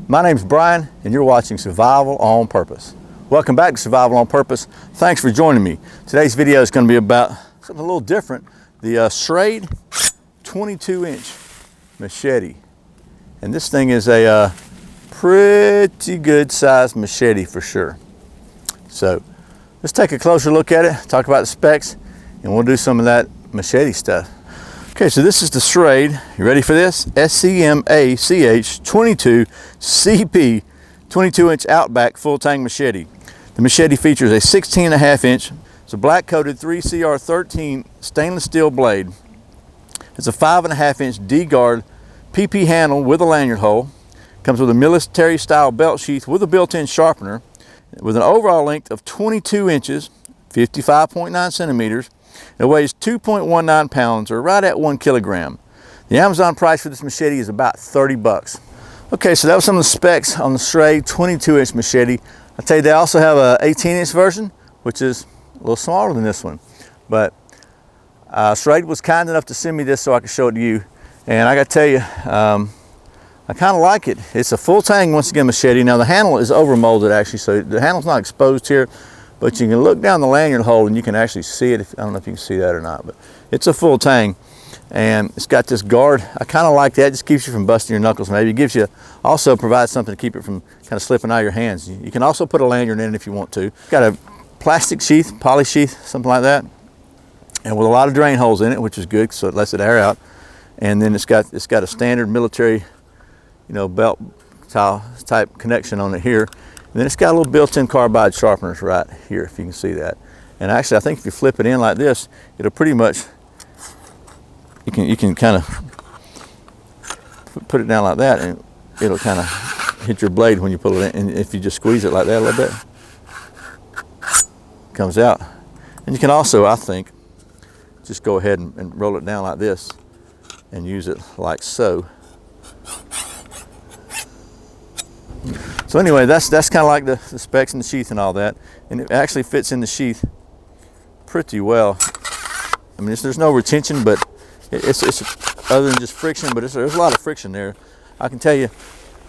My name's Brian, and you're watching Survival on Purpose. Welcome back to Survival on Purpose. Thanks for joining me. Today's video is going to be about something a little different. The Schrade 22-inch machete. And this thing is a pretty good sized machete for sure. So let's take a closer look at it, talk about the specs, and we'll do some of that machete stuff. Okay, so this is the Schrade. You ready for this? SCMACH 22 CP 22-inch Outback full tang machete. The machete features a 16.5-inch, it's a black coated 3CR13 stainless steel blade. It's a 5.5-inch D-guard PP handle with a lanyard hole. Comes with a military style belt sheath with a built-in sharpener with an overall length of 22 inches, 55.9 centimeters. It weighs 2.19 pounds or right at 1 kilogram. The Amazon price for this machete is about 30 bucks. Okay, so that was some of the specs on the Schrade 22-inch machete. I'll tell you, they also have a 18-inch version, which is a little smaller than this one. But Schrade was kind enough to send me this so I could show it to you. And I gotta tell you, I kind of like it. It's a full tang, once again, machete. Now the handle is over molded actually, so the handle's not exposed here, but you can look down the lanyard hole and you can actually see it. I don't know if you can see that or not, but it's a full tang. And it's got this guard. I kind of like that. It just keeps you from busting your knuckles maybe. It gives you, also provides something to keep it from kind of slipping out of your hands. You can also put a lanyard in it if you want to. Got a plastic sheath, poly sheath, something like that. And with a lot of drain holes in it, which is good, so it lets it air out. And then it's got a standard military, belt type connection on it here. And then it's got a little built-in carbide sharpeners right here, if you can see that. And actually, I think if you flip it in like this, it'll pretty much, you can kind of put it down like that, and it'll kind of hit your blade when you pull it in. And if you just squeeze it like that a little bit, it comes out. And you can also, I think, just go ahead and roll it down like this and use it like so. So anyway, that's kind of like the specs and the sheath and all that, and it actually fits in the sheath pretty well. I mean, there's no retention, but it's other than just friction, but there's a lot of friction there. I can tell you,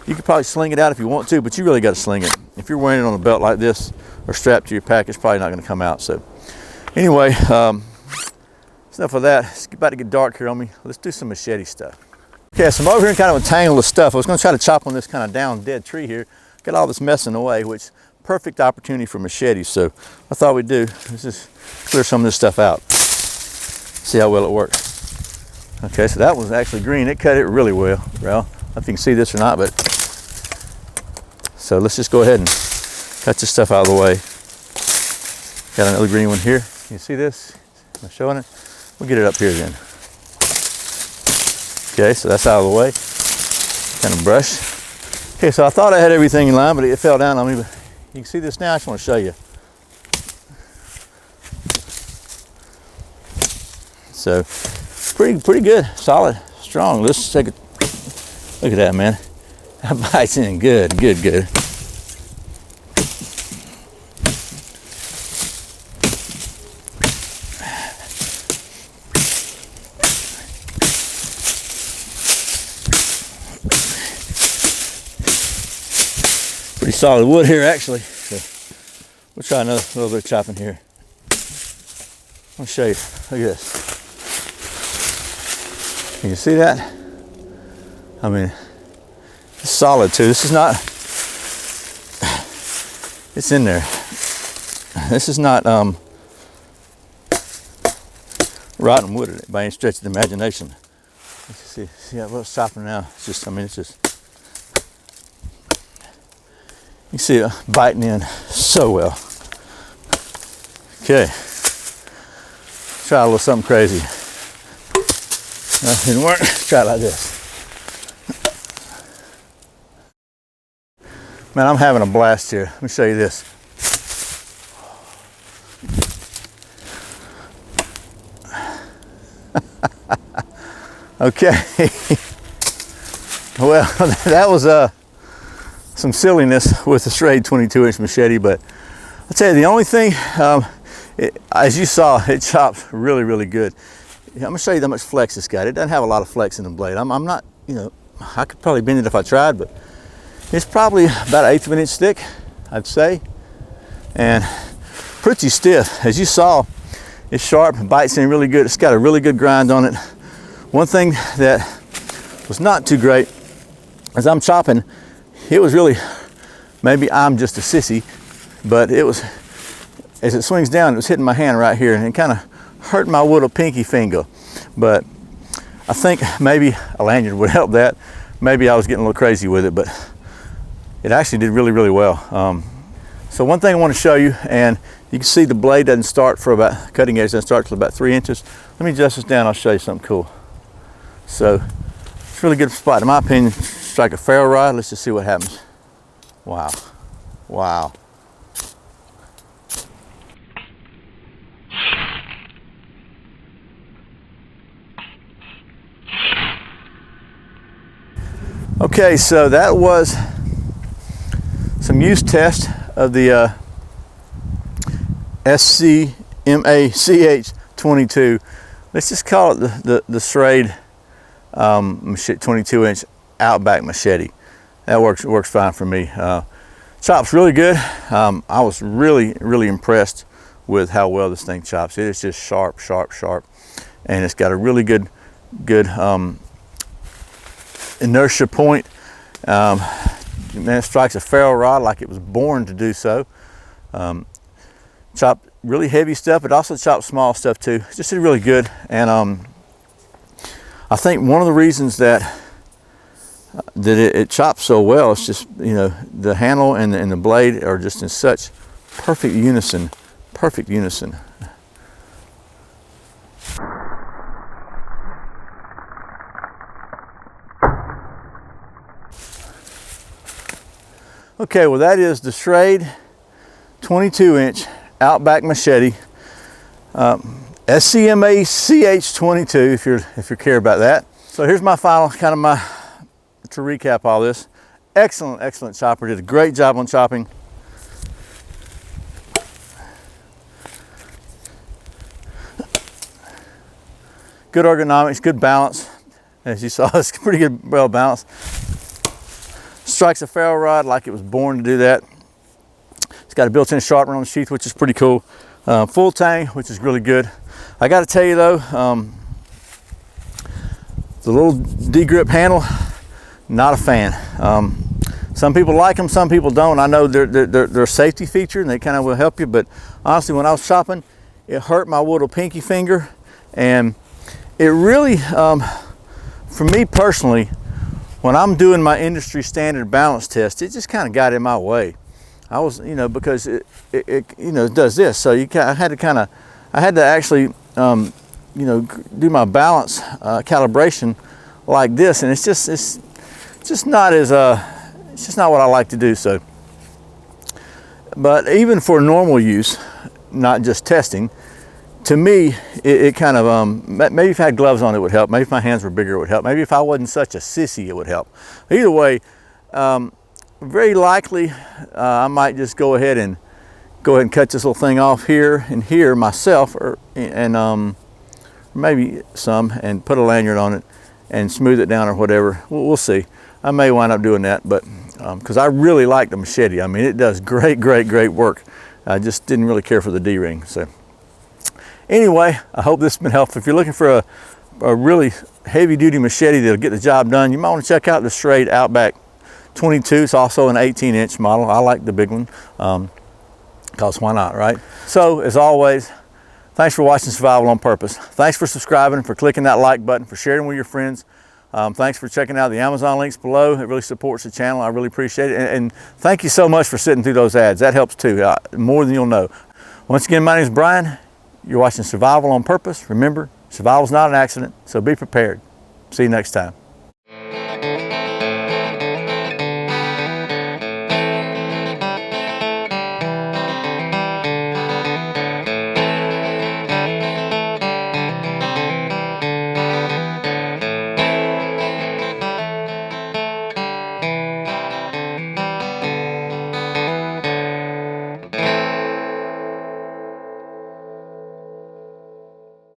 you could probably sling it out if you want to, but you really got to sling it. If you're wearing it on a belt like this or strapped to your pack, it's probably not going to come out. So anyway, enough of that. It's about to get dark here on me. Let's do some machete stuff. Okay, so I'm over here in kind of a tangle of stuff. I was going to try to chop on this kind of down dead tree here. Get all this mess in the way, which perfect opportunity for machetes. So I thought we'd do is just clear some of this stuff out. See how well it works. Okay, so that was actually green. It cut it really well. Well, I don't know if you can see this or not, but so let's just go ahead and cut this stuff out of the way. Got another green one here. Can you see this? Am I showing it? We'll get it up here then. Okay, so that's out of the way. Kind of brush. Okay, so I thought I had everything in line, but it fell down on me. But you can see this now. I just want to show you. So pretty good, solid, strong. Let's take a look at that, man. That bites in good. Pretty solid wood here, actually. So we'll try another little bit of chopping here. I'll show you. Look at this. Can you see that? I mean, it's solid too. This is not, it's in there. This is not rotten wood by any stretch of the imagination. See what's chopping now? It's just, I mean, it's just, you see it biting in so well. Okay, try a little something crazy. That didn't work. Try it like this. Man, I'm having a blast here. Let me show you this. Okay. Well, that was some silliness with the Schrade 22-inch machete, but I'll tell you, the only thing, as you saw, it chopped really, really good. I'm gonna show you how much flex it's got. It doesn't have a lot of flex in the blade. I'm not, I could probably bend it if I tried, but It's probably about 1/8 of an inch thick, I'd say, and pretty stiff. As you saw, it's sharp, bites in really good. It's got a really good grind on it. One thing that was not too great, as I'm chopping, it was really, maybe I'm just a sissy, but it was, as it swings down, it was hitting my hand right here, and it kind of hurt my little pinky finger. But I think maybe a lanyard would help that. Maybe I was getting a little crazy with it, but it actually did really, really well. So one thing I want to show you, and you can see the blade doesn't start for about, cutting edge doesn't start till about 3 inches. Let me adjust this down, I'll show you something cool. So it's a really good spot, in my opinion. Strike a ferro rod, let's just see what happens. Wow, wow. Okay, so that was some use test of the SCMA-CH22. Let's just call it the Schrade 22-inch Outback Machete. That works fine for me. Chops really good. I was really impressed with how well this thing chops. It is just sharp, and it's got a really good inertia point. Man, it strikes a ferro rod like it was born to do so. Chop really heavy stuff, but also chop small stuff too. It just did really good, and I think one of the reasons that it chops so well is just, you know, the handle and the blade are just in such perfect unison. Okay, well that is the Schrade 22-inch Outback Machete, SCMA CH22 if you care about that. So here's my final to recap all this. Excellent chopper, did a great job on chopping. Good ergonomics, good balance. As you saw, it's pretty good, well balanced. Strikes a ferro rod like it was born to do that. It's got a built-in sharpener on the sheath, which is pretty cool. Full tang, which is really good. I got to tell you though, the little D-grip handle, not a fan. Some people like them, some people don't. I know they're a safety feature and they kind of will help you, but honestly, when I was chopping, it hurt my little pinky finger, and it really, for me personally, when I'm doing my industry standard balance test, it just kind of got in my way. I was, you know, because it you know, does this. So I had to actually, you know, do my balance calibration like this, and it's just not as, it's just not what I like to do. So, but even for normal use, not just testing, to me, it kind of, maybe if I had gloves on, it would help. Maybe if my hands were bigger, it would help. Maybe if I wasn't such a sissy, it would help. Either way, very likely, I might just go ahead and cut this little thing off here and here myself, and maybe some, and put a lanyard on it and smooth it down or whatever. We'll see. I may wind up doing that, but because I really like the Machete. I mean, it does great work. I just didn't really care for the D-ring. So anyway, I hope this has been helpful. If you're looking for a really heavy-duty machete that'll get the job done, you might want to check out the Schrade Outback 22. It's also an 18-inch model. I like the big one, because why not, right? So as always, thanks for watching Survival on Purpose. Thanks for subscribing, for clicking that like button, for sharing with your friends. Thanks for checking out the Amazon links below. It really supports the channel. I really appreciate it. And thank you so much for sitting through those ads. That helps too, more than you'll know. Once again, my name is Brian. You're watching Survival on Purpose. Remember, survival is not an accident, so be prepared. See you next time.